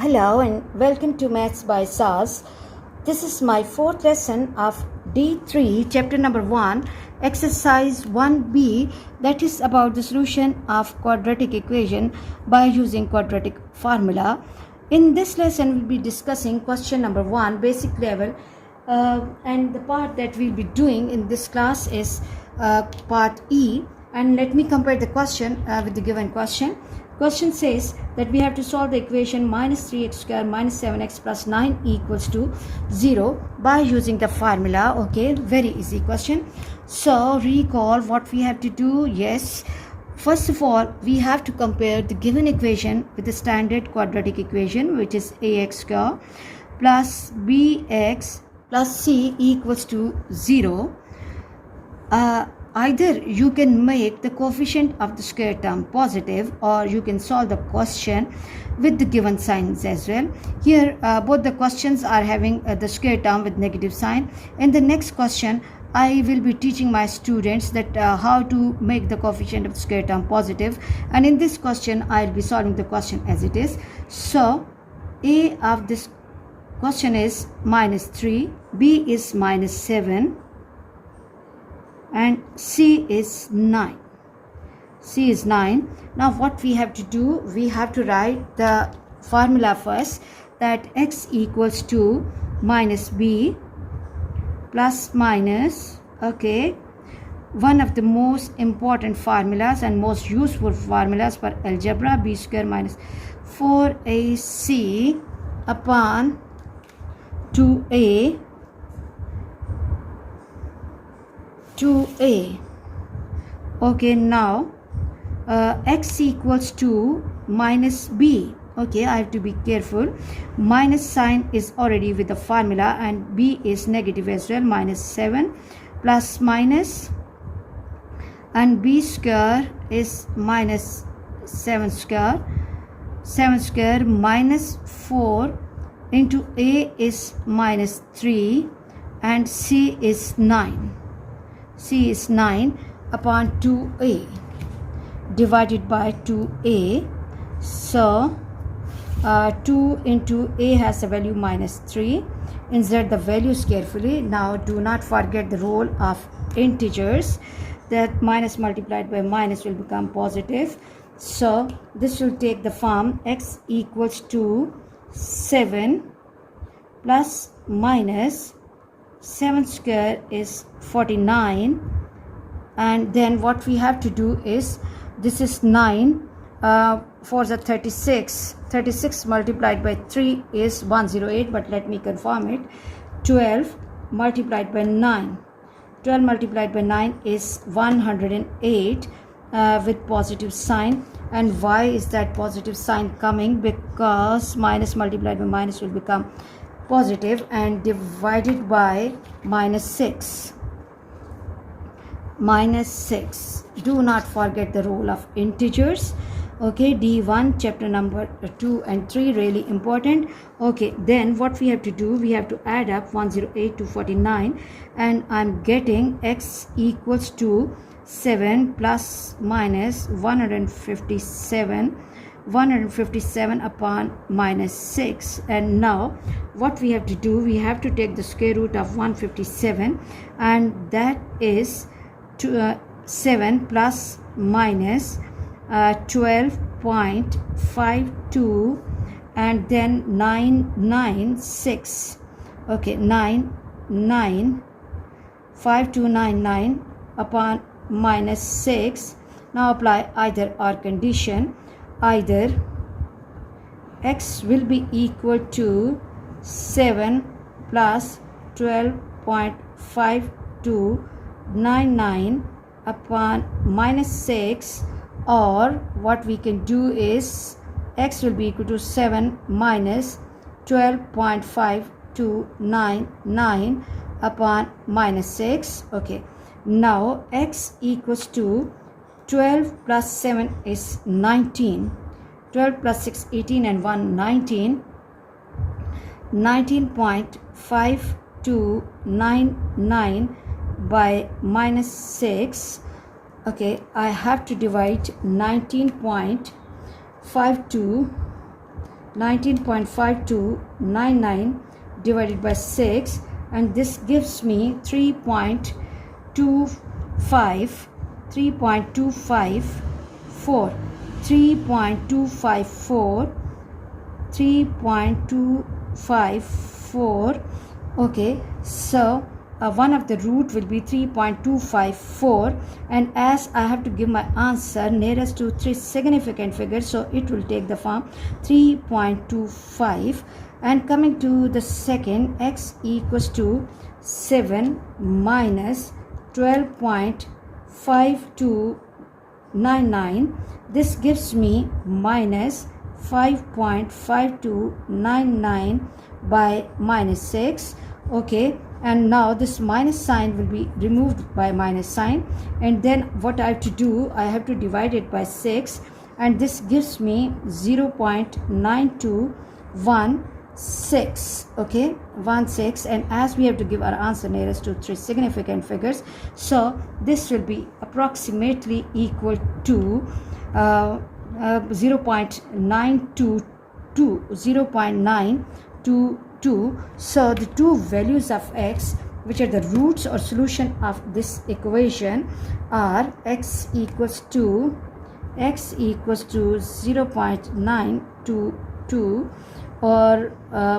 Hello and welcome to Maths by SAS. This is my fourth lesson of D3, chapter number 1, exercise 1B, that is about the solution of quadratic equation by using quadratic formula. In this lesson, we'll be discussing question number 1, basic level, and the part that we'll be doing in this class is part E. And let me compare the question with the given question. Question says that we have to solve the equation minus 3x square minus 7x plus 9 equals to 0 by using the formula. Okay, very easy question. So recall what we have to do. Yes, first of all, we have to compare the given equation with the standard quadratic equation, which is ax square plus bx plus c equals to 0. Either you can make the coefficient of the square term positive, or you can solve the question with the given signs as well. Here both the questions are having the square term with negative sign. In the next question, I will be teaching my students that how to make the coefficient of the square term positive, and in this question I'll be solving the question as it is. So A of this question is minus 3, B is minus 7, and C is 9. C is 9. Now what we have to do, we have to write the formula first, that x equals to minus b plus minus, okay, one of the most important formulas and most useful formulas for algebra, b square minus 4ac upon 2a. Okay, now x equals to minus b. Okay, I have to be careful. Minus sign is already with the formula, and b is negative as well. Minus 7 plus minus, and b square is minus 7 square. 7 square minus 4 into a is minus 3, and c is 9. C is 9 upon 2a divided by 2a. So 2 into a has a value minus 3. Insert the values carefully. Now do not forget the role of integers, that minus multiplied by minus will become positive. So this will take the form x equals to 7 plus minus 7 square is 49, and then what we have to do is, this is 9 for the 36 multiplied by 3 is 108, but let me confirm it. 12 multiplied by 9 is 108 with positive sign. And why is that positive sign coming? Because minus multiplied by minus will become positive, and divided by minus 6. Do not forget the role of integers. Okay, D1 chapter number 2 and 3, really important. Okay, then what we have to do, we have to add up 108 to 49, and I'm getting x equals to 7 plus minus 157 upon minus 6. And now what we have to do, we have to take the square root of 157, and that is 7 plus minus 12.52, and then 996. Okay, 5299 upon minus 6. Now apply either or condition. Either x will be equal to 7 plus 12.5299 upon minus 6, or what we can do is x will be equal to 7 minus 12.5299 upon minus 6. Okay, now x equals to 12 plus 7 is 19. 12 plus 6, 18, and 1, 19. 19.5299 by minus 6. Okay, I have to divide 19.52 19.5299 divided by 6, and this gives me 3.254 3.254. Okay, so one of the root will be 3.254, and as I have to give my answer nearest to three significant figures, so it will take the form 3.25. And coming to the second, x equals to 7 minus 12.5299. This gives me minus 5.5299 by minus 6. Okay, and now this minus sign will be removed by minus sign, and then what I have to do, I have to divide it by 6, and this gives me 0.9216. okay, 16, and as we have to give our answer nearest to three significant figures, so this will be approximately equal to 0.922. So the two values of x, which are the roots or solution of this equation, are x equals to 0.922 or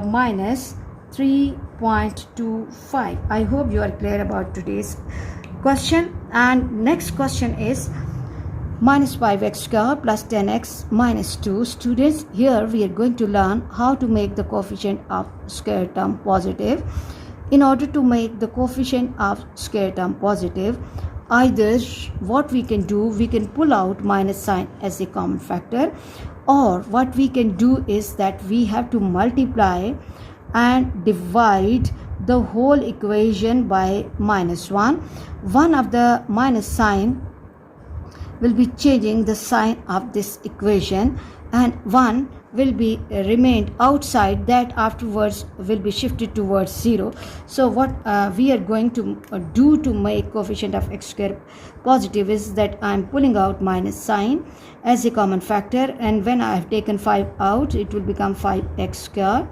minus 3.25. I hope you are clear about today's question. And next question is minus 5x square plus 10x minus 2. Students, here we are going to learn how to make the coefficient of square term positive. In order to make the coefficient of square term positive, either what we can do, we can pull out minus sign as a common factor, or what we can do is that we have to multiply and divide the whole equation by minus 1. One of the minus sign will be changing the sign of this equation, and one will be remained outside, that afterwards will be shifted towards 0. So what we are going to do to make coefficient of x square positive is that I am pulling out minus sign as a common factor, and when I have taken 5 out, it will become 5x square,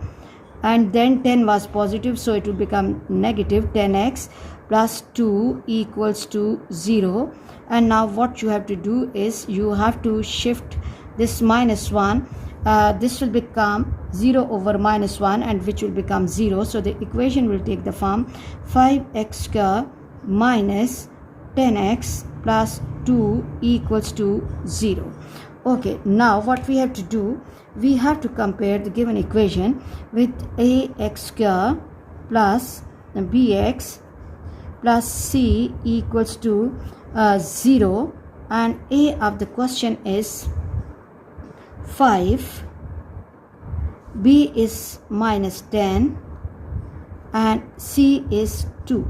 and then 10 was positive, so it will become negative 10x plus 2 equals to 0. And now what you have to do is you have to shift this minus 1. This will become 0 over minus 1, and which will become 0. So the equation will take the form 5x square minus 10x plus 2 equals to 0. Okay, now what we have to do, we have to compare the given equation with ax square plus bx plus c equals to 0, and a of the question is 5, b is minus 10, and c is 2.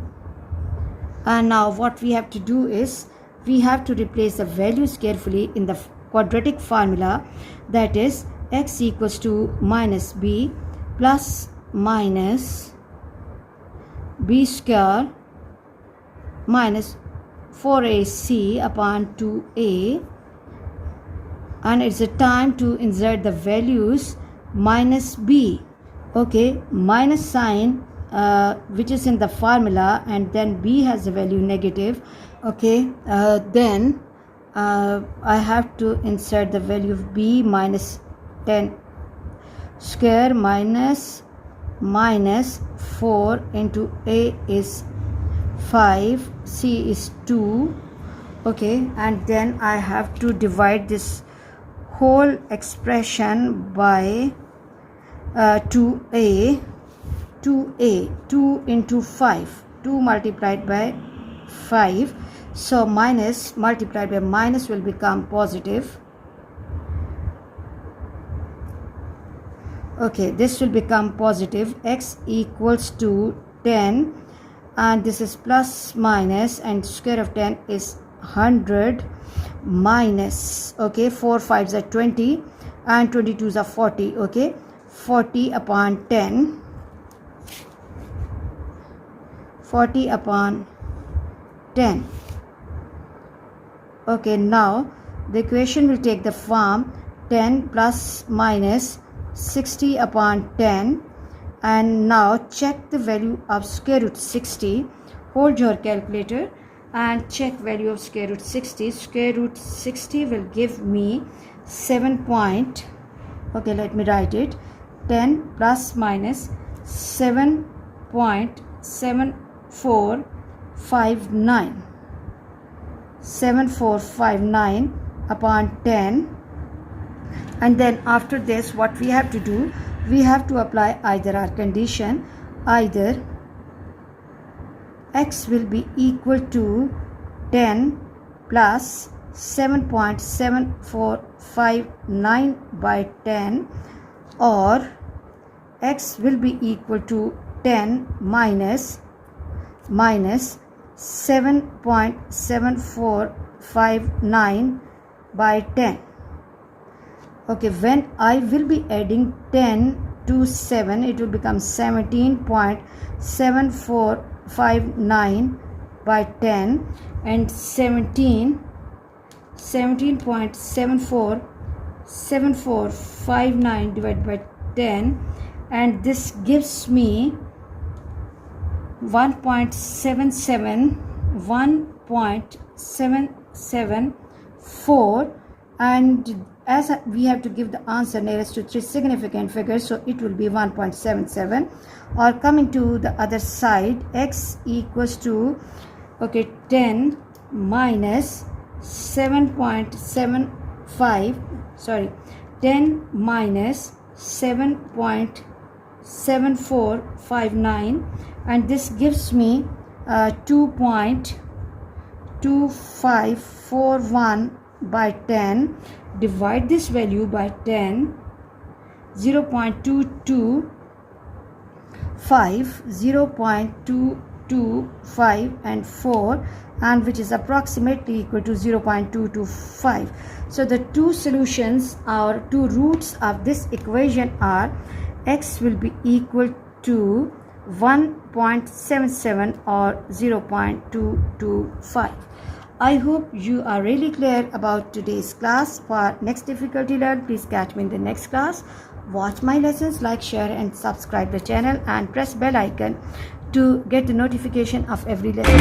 And now what we have to do is we have to replace the values carefully in the quadratic formula, that is x equals to minus b plus minus b square minus 4ac upon 2a, and it's a time to insert the values minus b. Okay, minus sign which is in the formula, and then b has a value negative. Okay, then I have to insert the value of b minus 10 square minus 4 into a is 5, c is 2. Okay, and then I have to divide this whole expression by 2 into 5, 2 multiplied by 5, so minus multiplied by minus will become positive. Okay, this will become positive. X equals to 10, and this is plus minus, and square of 10 is 100 minus, okay, 4 5s are 20 and 22s are 40. Okay, 40 upon 10, 40 upon 10. Okay, now the equation will take the form 10 plus minus 60 upon 10. And now check the value of square root 60. Hold your calculator and check value of square root 60. Square root 60 will give me 7 point, okay, let me write it, 10 plus minus 7.7459. 7459 upon 10. And then after this, what we have to do, we have to apply either our condition, either x will be equal to 10 plus 7.7459 by 10, or x will be equal to 10 minus 7.7459 by 10. Okay, when I will be adding 10 to 7, it will become 17.7459 by 10, and 17.7459 divided by 10, and this gives me 1.774, and as we have to give the answer nearest to 3 significant figures, so it will be 1.77. Or coming to the other side, x equals to, okay, 10 minus 7.75, sorry, 10 minus 7.7459, and this gives me 2.2541 by 10. Divide this value by 10, 0.225 and 4, and which is approximately equal to 0.225. So the two solutions or two roots of this equation are x will be equal to 1.77 or 0.225. I hope you are really clear about today's class. For next difficulty learn, please catch me in the next class. Watch my lessons, like, share and subscribe the channel, and press bell icon to get the notification of every lesson.